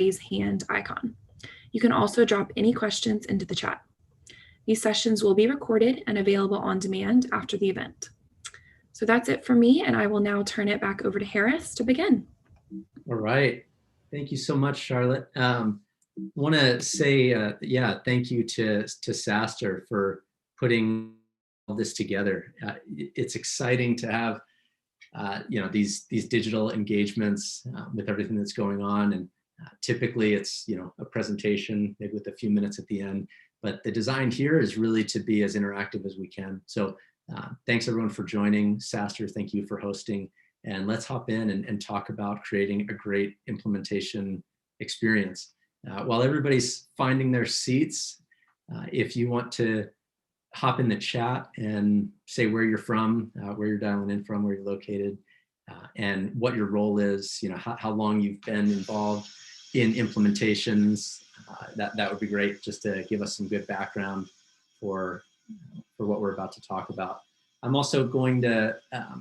raise hand icon. You can also drop any questions into the chat. These sessions will be recorded and available on demand after the event. So that's it for me, and I will now turn it back over to Harris to begin. All right. Thank you so much, Charlotte. Want to say, thank you to SaaStr for putting all this together. It's exciting to have, these digital engagements with everything that's going on. And typically it's, a presentation, maybe with a few minutes at the end. But the design here is really to be as interactive as we can. So thanks everyone for joining. SaaStr, thank you for hosting. And let's hop in and talk about creating a great implementation experience. While everybody's finding their seats, if you want to hop in the chat and say where you're from, where you're dialing in from, where you're located, and what your role is, how long you've been involved in implementations, that would be great, just to give us some good background for what we're about to talk about. I'm also going to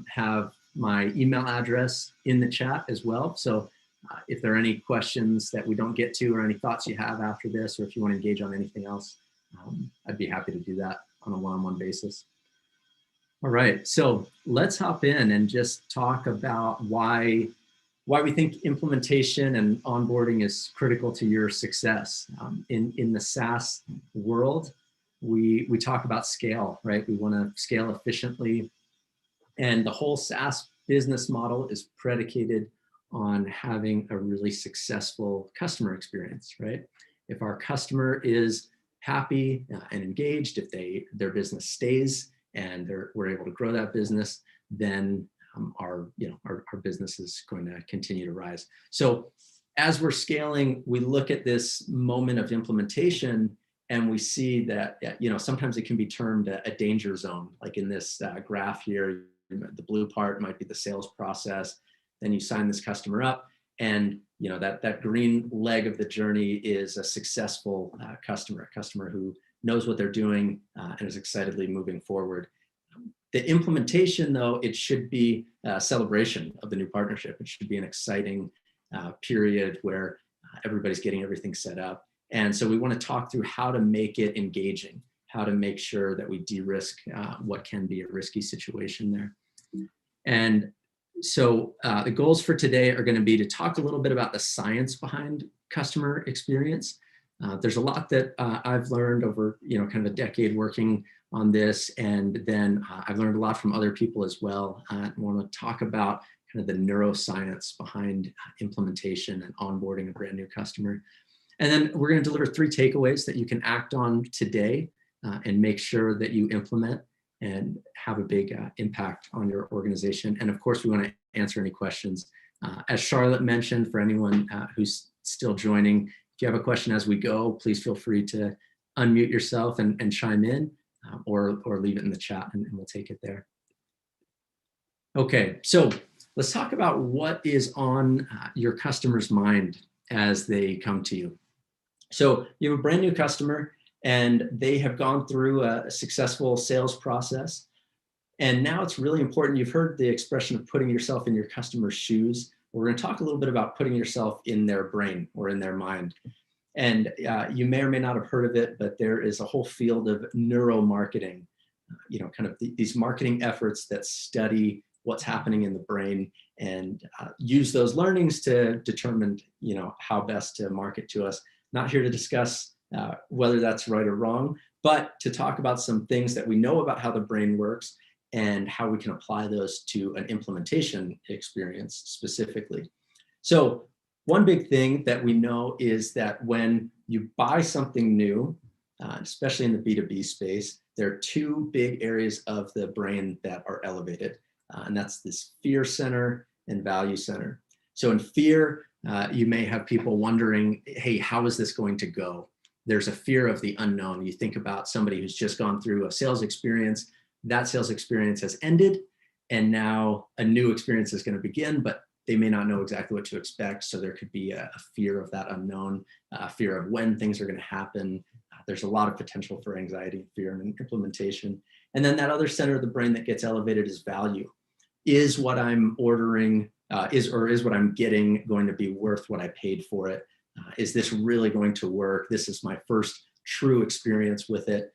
have my email address in the chat as well. So if there are any questions that we don't get to or any thoughts you have after this, or if you want to engage on anything else, I'd be happy to do that on a one-on-one basis. All right, so let's hop in and just talk about why we think implementation and onboarding is critical to your success. In the SaaS world, we talk about scale, right? We want to scale efficiently. And the whole SaaS business model is predicated on having a really successful customer experience, right? If our customer is happy and engaged, if their business stays and we're able to grow that business, then our business is going to continue to rise. So as we're scaling, we look at this moment of implementation and we see that, sometimes it can be termed a danger zone. Like in this graph here, the blue part might be the sales process. Then you sign this customer up, and that green leg of the journey is a successful customer, a customer who knows what they're doing and is excitedly moving forward. The implementation, though, it should be a celebration of the new partnership. It should be an exciting period where everybody's getting everything set up. And so we want to talk through how to make it engaging, how to make sure that we de-risk what can be a risky situation there. And so the goals for today are going to be to talk a little bit about the science behind customer experience. There's a lot that I've learned over kind of a decade working on this, and then I've learned a lot from other people as well. I want to talk about kind of the neuroscience behind implementation and onboarding a brand new customer. And then we're going to deliver 3 takeaways that you can act on today and make sure that you implement and have a big impact on your organization. And of course, we want to answer any questions. As Charlotte mentioned, for anyone who's still joining, if you have a question as we go, please feel free to unmute yourself and chime in, or leave it in the chat and we'll take it there. Okay, so let's talk about what is on your customer's mind as they come to you. So you have a brand new customer and they have gone through a successful sales process. And now it's really important. You've heard the expression of putting yourself in your customer's shoes. We're going to talk a little bit about putting yourself in their brain or in their mind. And you may or may not have heard of it, but there is a whole field of neuromarketing, kind of these marketing efforts that study what's happening in the brain and use those learnings to determine, how best to market to us. Not here to discuss whether that's right or wrong, but to talk about some things that we know about how the brain works and how we can apply those to an implementation experience specifically. So one big thing that we know is that when you buy something new, especially in the B2B space, there are 2 big areas of the brain that are elevated, and that's this fear center and value center. So in fear, you may have people wondering, hey, how is this going to go? There's a fear of the unknown. You think about somebody who's just gone through a sales experience, that sales experience has ended, and now a new experience is going to begin, but they may not know exactly what to expect. So there could be a fear of that unknown, a fear of when things are going to happen. There's a lot of potential for anxiety, fear, and implementation. And then that other center of the brain that gets elevated is value. Is what I'm ordering, is what I'm getting going to be worth what I paid for it? Is this really going to work? This is my first true experience with it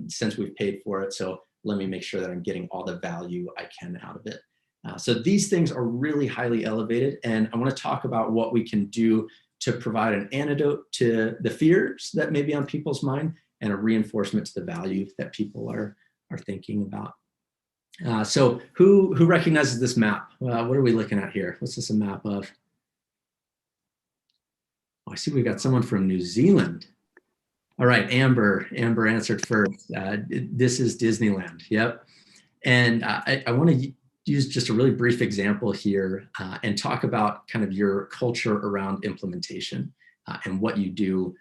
since we've paid for it. So let me make sure that I'm getting all the value I can out of it. So these things are really highly elevated. And I want to talk about what we can do to provide an antidote to the fears that may be on people's mind and a reinforcement to the value that people are thinking about. So who recognizes this map? What are we looking at here? What's this a map of? Oh, I see we've got someone from New Zealand. All right, Amber answered first. This is Disneyland, yep. And I want to use just a really brief example here and talk about kind of your culture around implementation and what you do,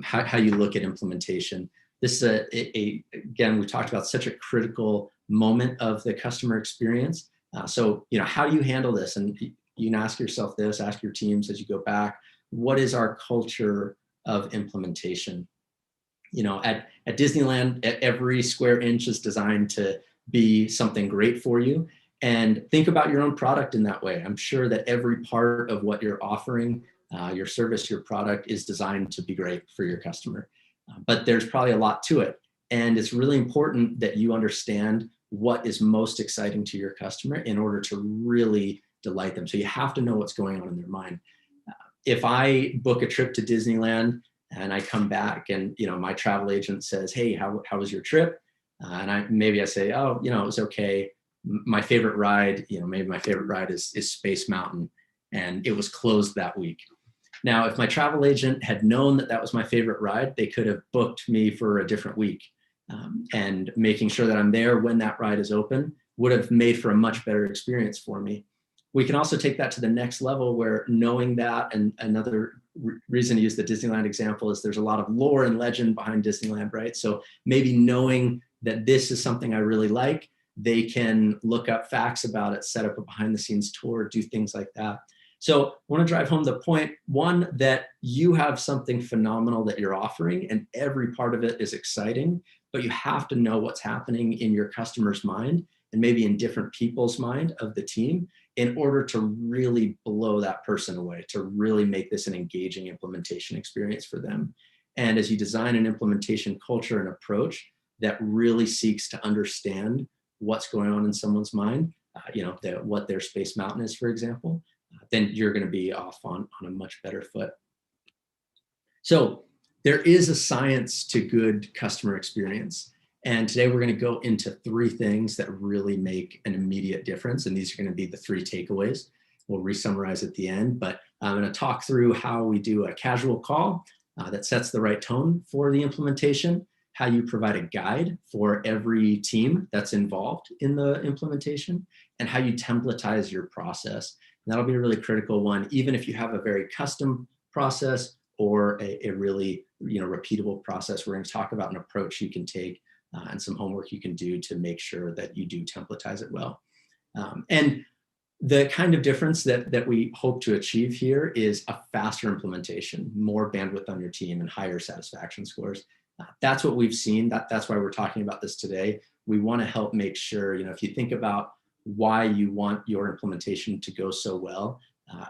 how you look at implementation. This is again, we talked about such a critical moment of the customer experience. So, how do you handle this? And you can ask yourself this, ask your teams as you go back, what is our culture of implementation? At Disneyland, every square inch is designed to be something great for you. And think about your own product in that way. I'm sure that every part of what you're offering, your service, your product is designed to be great for your customer. But there's probably a lot to it. And it's really important that you understand what is most exciting to your customer in order to really delight them. So you have to know what's going on in their mind. If I book a trip to Disneyland and I come back and, my travel agent says, hey, how was your trip? And I say, oh, it was okay. My favorite ride, maybe my favorite ride is Space Mountain, and it was closed that week. Now, if my travel agent had known that was my favorite ride, they could have booked me for a different week. And making sure that I'm there when that ride is open would have made for a much better experience for me. We can also take that to the next level where knowing that, and another reason to use the Disneyland example is there's a lot of lore and legend behind Disneyland, right? So maybe knowing that this is something I really like, they can look up facts about it, set up a behind the scenes tour, do things like that. So I want to drive home the point, one, that you have something phenomenal that you're offering and every part of it is exciting, but you have to know what's happening in your customer's mind and maybe in different people's mind of the team in order to really blow that person away, to really make this an engaging implementation experience for them. And as you design an implementation culture and approach that really seeks to understand what's going on in someone's mind, what their Space Mountain is, for example, then you're going to be off on a much better foot. So there is a science to good customer experience. And today we're going to go into 3 things that really make an immediate difference. And these are going to be the 3 takeaways. We'll re-summarize at the end, but I'm going to talk through how we do a casual call that sets the right tone for the implementation, how you provide a guide for every team that's involved in the implementation, and how you templatize your process. And that'll be a really critical one, even if you have a very custom process or a really repeatable process. We're going to talk about an approach you can take and some homework you can do to make sure that you do templatize it well. And the kind of difference that we hope to achieve here is a faster implementation, more bandwidth on your team, and higher satisfaction scores. That's what we've seen. That's why we're talking about this today. We want to help make sure, if you think about why you want your implementation to go so well,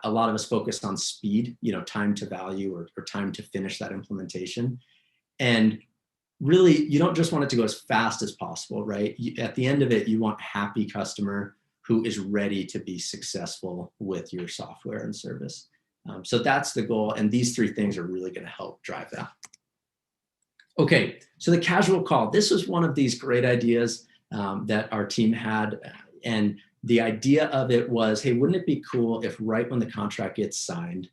a lot of us focus on speed, time to value or time to finish that implementation. And really, you don't just want it to go as fast as possible, right? At the end of it, you want a happy customer who is ready to be successful with your software and service. So that's the goal. And these 3 things are really going to help drive that. Okay, so the casual call. This was one of these great ideas that our team had. And the idea of it was, hey, wouldn't it be cool if right when the contract gets signed,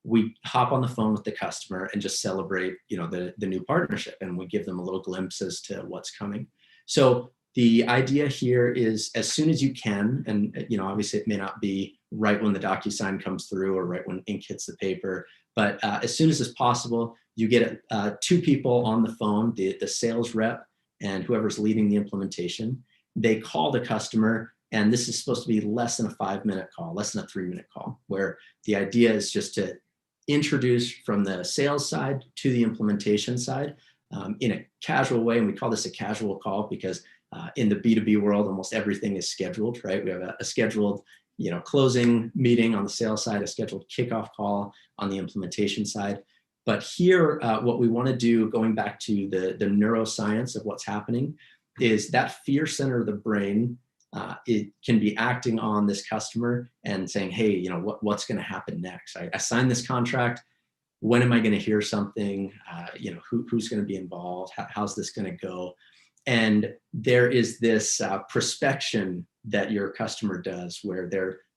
we hop on the phone with the customer and just celebrate, the new partnership, and we give them a little glimpse as to what's coming. So the idea here is, as soon as you can, and obviously it may not be right when the DocuSign comes through or right when ink hits the paper, but as soon as it's possible, you get 2 people on the phone, the sales rep and whoever's leading the implementation. They call the customer, and this is supposed to be less than a 5-minute call, less than a 3-minute call, where the idea is just to introduce from the sales side to the implementation side in a casual way. And we call this a casual call because in the B2B world, almost everything is scheduled, right? We have a scheduled closing meeting on the sales side, a scheduled kickoff call on the implementation side. But here, what we want to do, going back to the neuroscience of what's happening, is that fear center of the brain, it can be acting on this customer and saying, hey, what's going to happen next? I signed this contract. When am I going to hear something? Who's going to be involved? How's this going to go? And there is this prospection that your customer does, where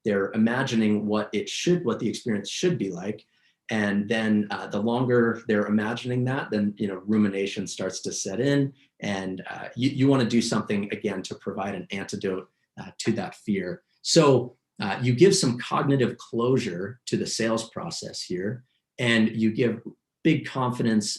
they're imagining what the experience should be like. And then the longer they're imagining that, then rumination starts to set in, and you want to do something again to provide an antidote to that fear. So you give some cognitive closure to the sales process here, and you give big confidence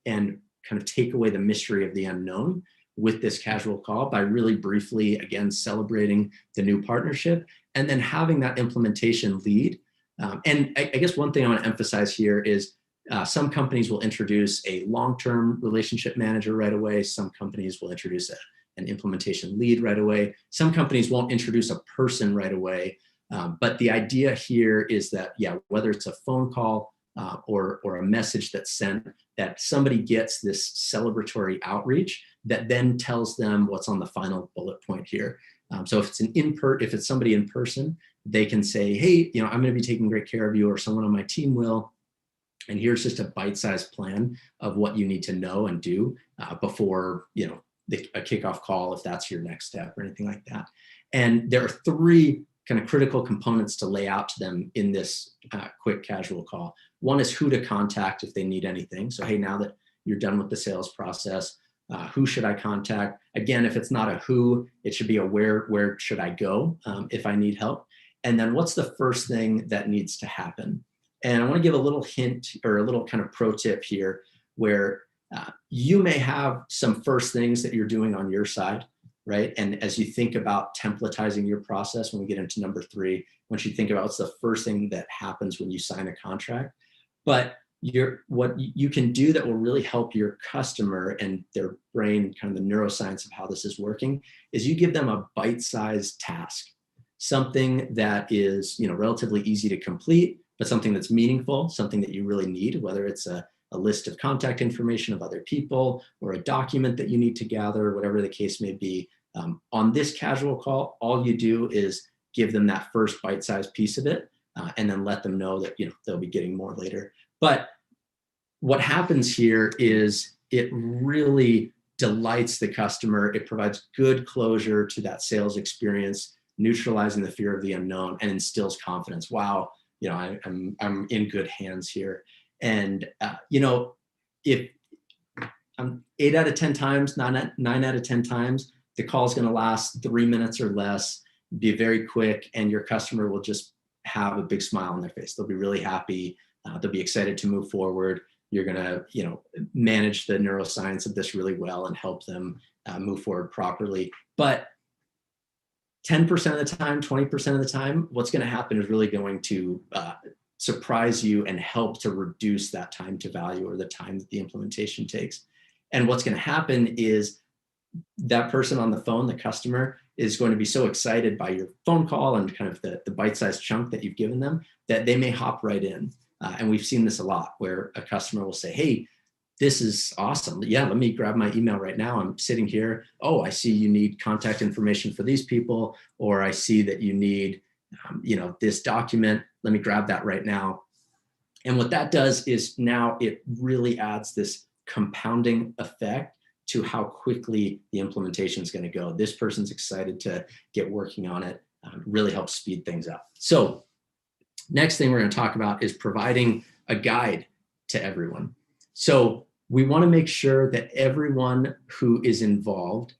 and kind of take away the mystery of the unknown with this casual call by really briefly, again, celebrating the new partnership and then having that implementation lead. And I guess one thing I want to emphasize here is some companies will introduce a long-term relationship manager right away. Some companies will introduce an implementation lead right away. Some companies won't introduce a person right away. But the idea here is that, whether it's a phone call or a message that's sent, that somebody gets this celebratory outreach that then tells them what's on the final bullet point here. So if it's somebody in person, they can say, hey, I'm going to be taking great care of you, or someone on my team will. And here's just a bite-sized plan of what you need to know and do before, a kickoff call, if that's your next step or anything like that. And there are 3 kind of critical components to lay out to them in this quick casual call. One is who to contact if they need anything. So, hey, now that you're done with the sales process, who should I contact? Again, if it's not a who, it should be a where should I go if I need help? And then what's the first thing that needs to happen? And I want to give a little hint or a little kind of pro tip here, where you may have some first things that you're doing on your side, right? And as you think about templatizing your process, when we get into number 3, once you think about what's the first thing that happens when you sign a contract, but what you can do that will really help your customer and their brain, kind of the neuroscience of how this is working, is you give them a bite-sized task, something that is relatively easy to complete, but something that's meaningful, something that you really need, whether it's a list of contact information of other people or a document that you need to gather, whatever the case may be. On this casual call, all you do is give them that first bite-sized piece of it, and then let them know that they'll be getting more later. But what happens here is it really delights the customer. It provides good closure to that sales experience, neutralizing the fear of the unknown, and instills confidence. Wow, I'm in good hands here. And if I'm 8 out of 10 times, 9 out of 10 times, the call is going to last 3 minutes or less, be very quick, and your customer will just have a big smile on their face. They'll be really happy. They'll be excited to move forward. You're going to, manage the neuroscience of this really well and help them move forward properly. But 10% of the time, 20% of the time, what's going to happen is really going to surprise you and help to reduce that time to value, or the time that the implementation takes. And what's going to happen is that person on the phone, the customer, is going to be so excited by your phone call and kind of the bite-sized chunk that you've given them that they may hop right in. And we've seen this a lot, where a customer will say, hey, this is awesome. Yeah, let me grab my email right now. I'm sitting here. Oh, I see you need contact information for these people, or I see that you need, this document. Let me grab that right now. And what that does is now it really adds this compounding effect to how quickly the implementation is going to go. This person's excited to get working on it. Really helps speed things up. So next thing we're going to talk about is providing a guide to everyone. So we want to make sure that everyone who is involved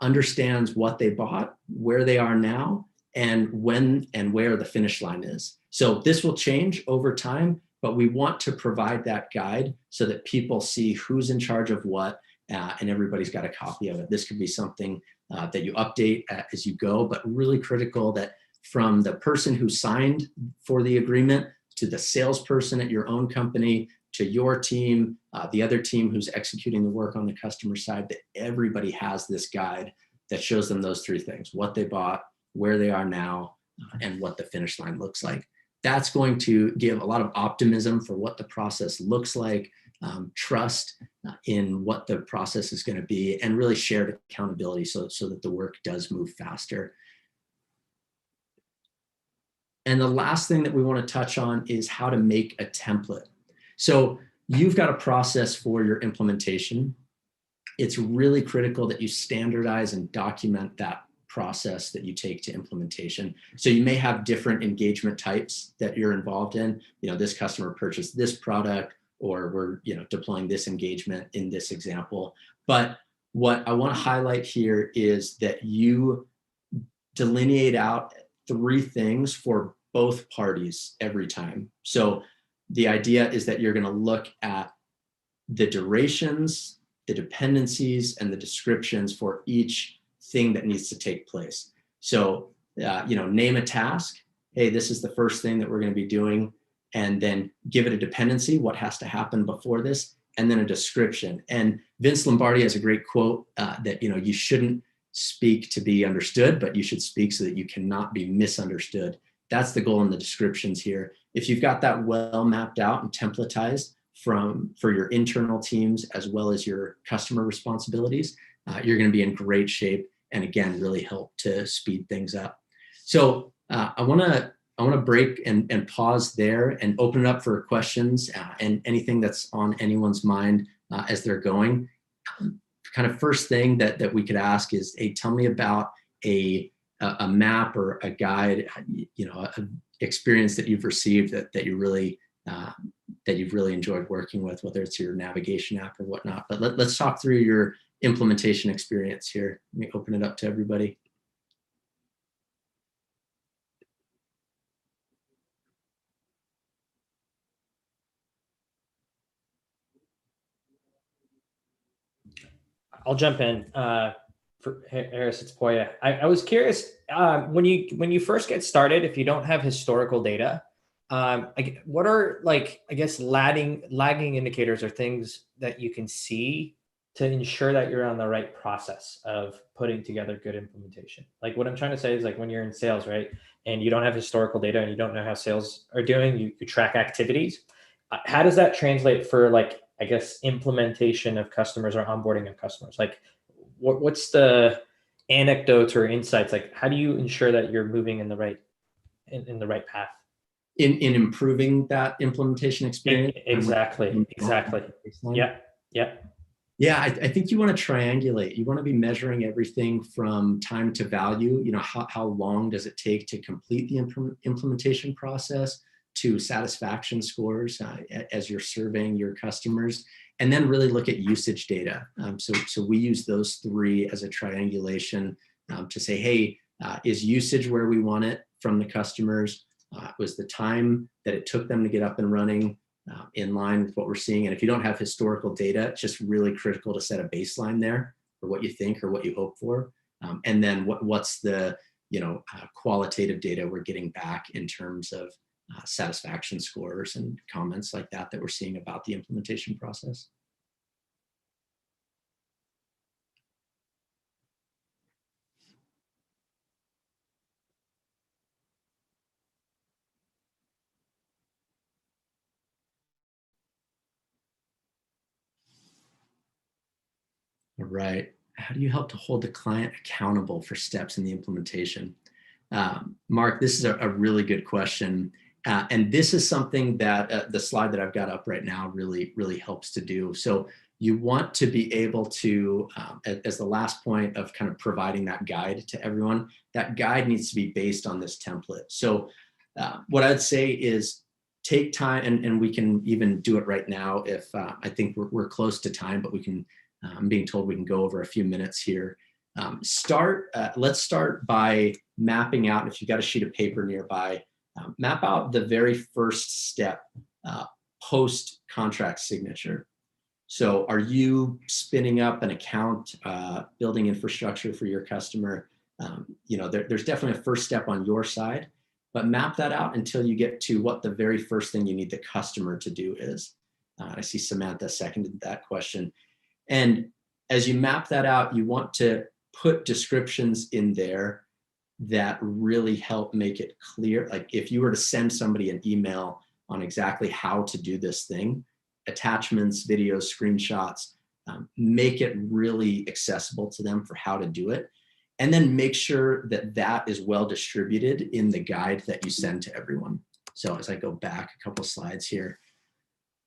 understands what they bought, where they are now, and when and where the finish line is. So this will change over time, but we want to provide that guide so that people see who's in charge of what, and everybody's got a copy of it. This could be something that you update as you go, but really critical that from the person who signed for the agreement to the salesperson at your own company, to your team, the other team who's executing the work on the customer side, that everybody has this guide that shows them those 3 things: what they bought, where they are now, and what the finish line looks like. That's going to give a lot of optimism for what the process looks like, trust in what the process is going to be, and really shared accountability so that the work does move faster. And the last thing that we want to touch on is how to make a template. So you've got a process for your implementation. It's really critical that you standardize and document that process that you take to implementation. So you may have different engagement types that you're involved in. This customer purchased this product, or we're deploying this engagement in this example. But what I want to highlight here is that you delineate out 3 things for both parties every time. So the idea is that you're going to look at the durations, the dependencies, and the descriptions for each thing that needs to take place. So, name a task. Hey, this is the first thing that we're going to be doing. And then give it a dependency, what has to happen before this, and then a description. And Vince Lombardi has a great quote that, you shouldn't speak to be understood, but you should speak so that you cannot be misunderstood. That's the goal in the descriptions here. If you've got that well mapped out and templatized for your internal teams as well as your customer responsibilities, you're going to be in great shape, and again, really help to speed things up. So I want to break and pause there and open it up for questions and anything that's on anyone's mind as they're going. Kind of first thing that we could ask is, hey, tell me about a map or a guide, an experience that you've received that you've really enjoyed working with, whether it's your navigation app or whatnot. But let's talk through your implementation experience here. Let me open it up to everybody. I'll jump in. For Harris, it's Poya. I was curious, when you first get started, if you don't have historical data, what are lagging indicators or things that you can see to ensure that you're on the right process of putting together good implementation? Like, what I'm trying to say is, like, when you're in sales, right, and you don't have historical data and you don't know how sales are doing, you track activities. How does that translate for, implementation of customers or onboarding of customers? Like, what's the anecdotes or insights? Like, how do you ensure that you're moving in the right path? In improving that implementation experience? Exactly. Yeah, I think you want to triangulate. You want to be measuring everything from time to value. How long does it take to complete the implementation process, to satisfaction scores as you're surveying your customers, and then really look at usage data. So we use those 3 as a triangulation to say, hey, is usage where we want it from the customers? Was the time that it took them to get up and running in line with what we're seeing? And if you don't have historical data, it's just really critical to set a baseline there for what you think or what you hope for. And then what's the qualitative data we're getting back in terms of satisfaction scores and comments like that we're seeing about the implementation process. All right. How do you help to hold the client accountable for steps in the implementation? Mark, this is a really good question. And this is something that the slide that I've got up right now really helps to do. So you want to be able to, as the last point of kind of providing that guide to everyone, that guide needs to be based on this template. So what I'd say is take time, and we can even do it right now if I think we're close to time, but we can, I'm being told we can go over a few minutes here. Let's start by mapping out, if you've got a sheet of paper nearby, map out the very first step post contract signature. So are you spinning up an account, building infrastructure for your customer? There's definitely a first step on your side, but map that out until you get to what the very first thing you need the customer to do is. I see Samantha seconded that question. And as you map that out, you want to put descriptions in there that really help make it clear. Like if you were to send somebody an email on exactly how to do this thing, attachments, videos, screenshots, make it really accessible to them for how to do it. And then make sure that that is well distributed in the guide that you send to everyone. So as I go back a couple slides here.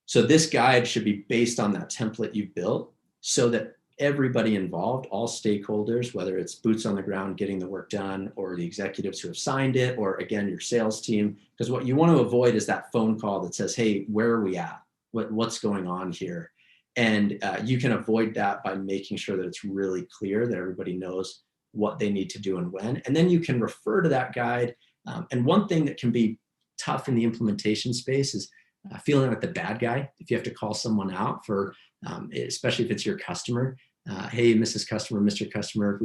So this guide should be based on that template you built so that everybody involved, all stakeholders, whether it's boots on the ground getting the work done, or the executives who have signed it, or again, your sales team, because what you want to avoid is that phone call that says, hey, where are we at? What's going on here? And you can avoid that by making sure that it's really clear that everybody knows what they need to do and when. And then you can refer to that guide. And one thing that can be tough in the implementation space is feeling like the bad guy. If you have to call someone out for, especially if it's your customer, hey, Mrs. Customer, Mr. Customer,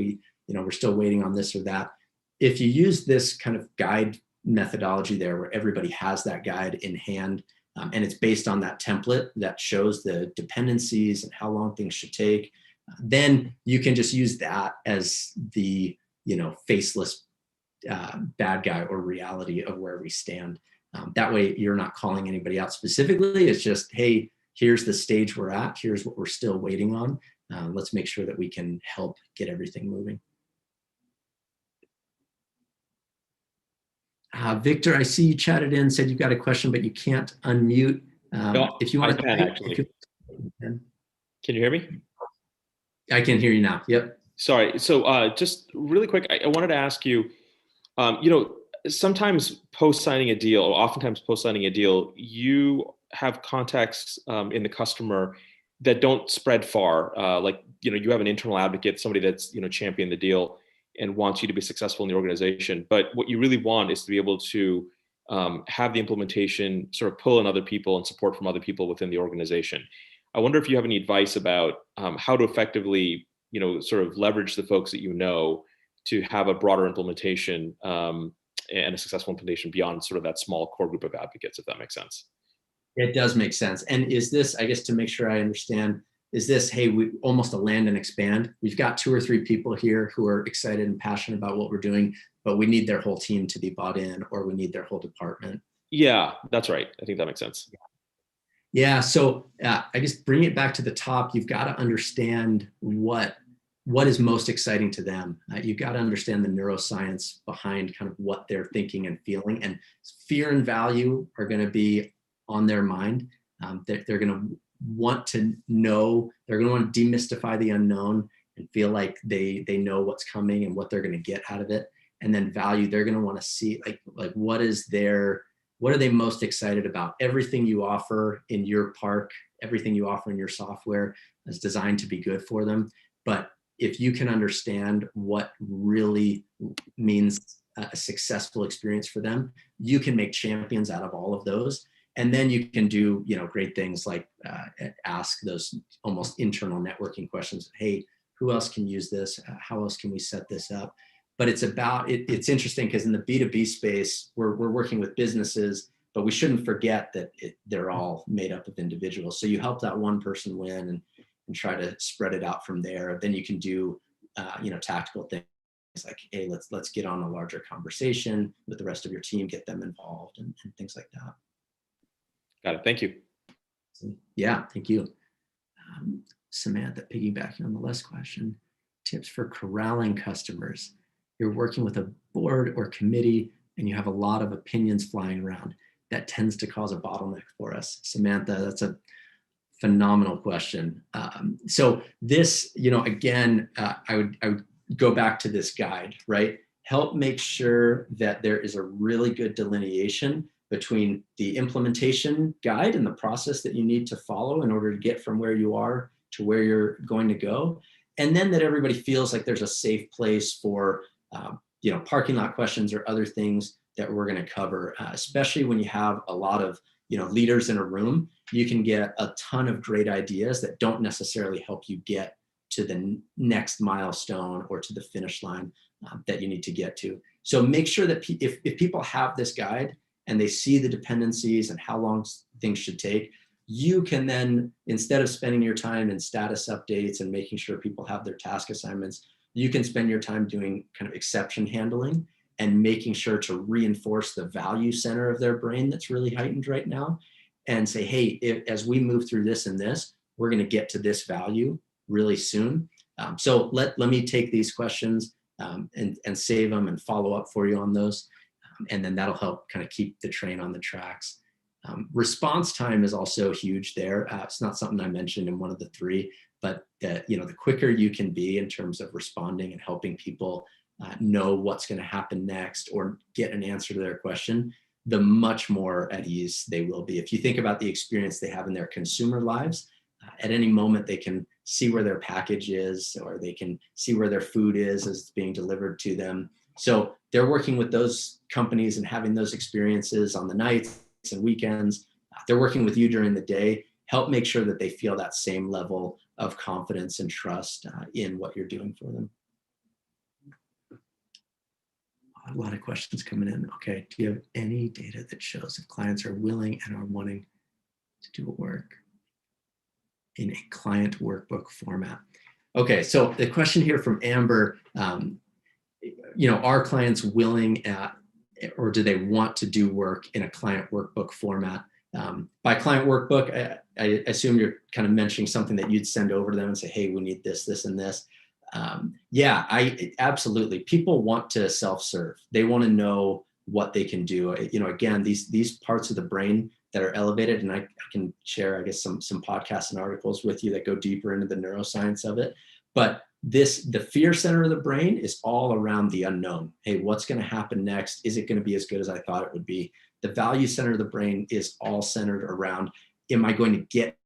we're still waiting on this or that. If you use this kind of guide methodology there, where everybody has that guide in hand, and it's based on that template that shows the dependencies and how long things should take, then you can just use that as the faceless bad guy or reality of where we stand. That way you're not calling anybody out specifically. It's just, hey, here's the stage we're at. Here's what we're still waiting on. Let's make sure that we can help get everything moving. Victor, I see you chatted in, said you've got a question, but you can't unmute. No, if you want I can actually. Can you hear me? I can hear you now. Yep. Sorry. So just really quick, I wanted to ask you, sometimes post-signing a deal, or oftentimes post-signing a deal, you have contacts in the customer that don't spread far. You have an internal advocate, somebody that's, championed the deal and wants you to be successful in the organization. But what you really want is to be able to have the implementation sort of pull in other people and support from other people within the organization. I wonder if you have any advice about how to effectively, sort of leverage the folks that to have a broader implementation and a successful implementation beyond sort of that small core group of advocates, if that makes sense. It does make sense. And is this, I guess, to make sure I understand, is this, hey, we almost a land and expand? We've got 2 or 3 people here who are excited and passionate about what we're doing, but we need their whole team to be bought in, or we need their whole department. Yeah, that's right. I think that makes sense. Yeah. So I guess bring it back to the top. You've got to understand what is most exciting to them. You've got to understand the neuroscience behind kind of what they're thinking and feeling, and fear and value are going to be on their mind. They're going to want to know, they're going to want to demystify the unknown and feel like they know what's coming and what they're going to get out of it. And then value, they're going to want to see like what are they most excited about? Everything you offer in your park, everything you offer in your software is designed to be good for them. But if you can understand what really means a successful experience for them, you can make champions out of all of those. And then you can do, great things like ask those almost internal networking questions. Hey, who else can use this? How else can we set this up? But it's about, it's interesting because in the B2B space, we're working with businesses, but we shouldn't forget that they're all made up of individuals. So you help that one person win and try to spread it out from there. Then you can do, tactical things like, hey, let's get on a larger conversation with the rest of your team, get them involved and things like that. Got it. Thank you. Yeah, thank you. Samantha, piggybacking on the last question, tips for corralling customers. You're working with a board or committee and you have a lot of opinions flying around. That tends to cause a bottleneck for us. Samantha, that's a phenomenal question. So this, again, I would go back to this guide, right? Help make sure that there is a really good delineation between the implementation guide and the process that you need to follow in order to get from where you are to where you're going to go. And then that everybody feels like there's a safe place for, parking lot questions or other things that we're going to cover, especially when you have a lot of, leaders in a room. You can get a ton of great ideas that don't necessarily help you get to the next milestone or to the finish line that you need to get to. So make sure that if people have this guide and they see the dependencies and how long things should take, you can then, instead of spending your time in status updates and making sure people have their task assignments, you can spend your time doing kind of exception handling and making sure to reinforce the value center of their brain that's really heightened right now, and say, hey, as we move through this and this, we're going to get to this value really soon. So let me take these questions and save them and follow up for you on those. And then that'll help kind of keep the train on the tracks. Response time is also huge there. It's not something I mentioned in one of the three, but the quicker you can be in terms of responding and helping people know what's going to happen next or get an answer to their question, the much more at ease they will be. If you think about the experience they have in their consumer lives, at any moment they can see where their package is, or they can see where their food is as it's being delivered to them. So they're working with those companies and having those experiences on the nights and weekends. They're working with you during the day. Help make sure that they feel that same level of confidence and trust in what you're doing for them. A lot of questions coming in. Okay, do you have any data that shows if clients are willing and are wanting to do work in a client workbook format? Okay, so the question here from Amber, are clients willing or do they want to do work in a client workbook format? By client workbook, I assume you're kind of mentioning something that you'd send over to them and say, hey, we need this, this, and this. Absolutely. People want to self-serve. They want to know what they can do. Again, these parts of the brain that are elevated, and I can share, I guess, some podcasts and articles with you that go deeper into the neuroscience of it. But the fear center of the brain is all around the unknown. Hey, what's going to happen next? Is it going to be as good as I thought it would be? The value center of the brain is all centered around, am I going to get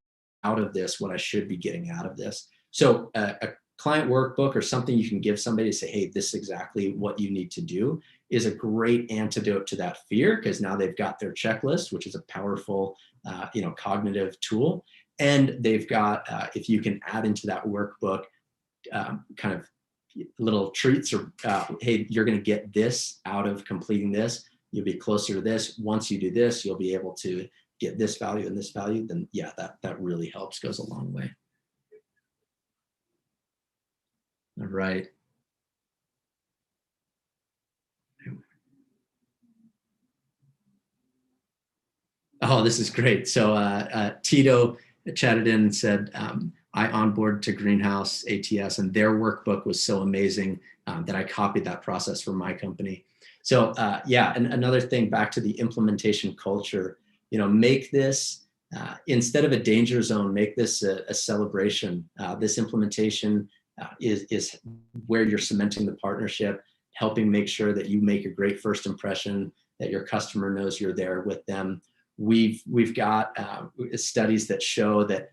out of this what I should be getting out of this? So a client workbook or something you can give somebody to say, hey, this is exactly what you need to do, is a great antidote to that fear, because now they've got their checklist, which is a powerful, cognitive tool. And they've got, if you can add into that workbook kind of little treats or, hey, you're going to get this out of completing this. You'll be closer to this. Once you do this, you'll be able to get this value and this value. Then yeah, that really helps, goes a long way. All right. Oh, this is great. So Tito chatted in and said, I onboarded to Greenhouse ATS and their workbook was so amazing that I copied that process for my company. So and another thing, back to the implementation culture, make this, instead of a danger zone, make this a celebration. This implementation is where you're cementing the partnership, helping make sure that you make a great first impression, that your customer knows you're there with them. We've got studies that show that,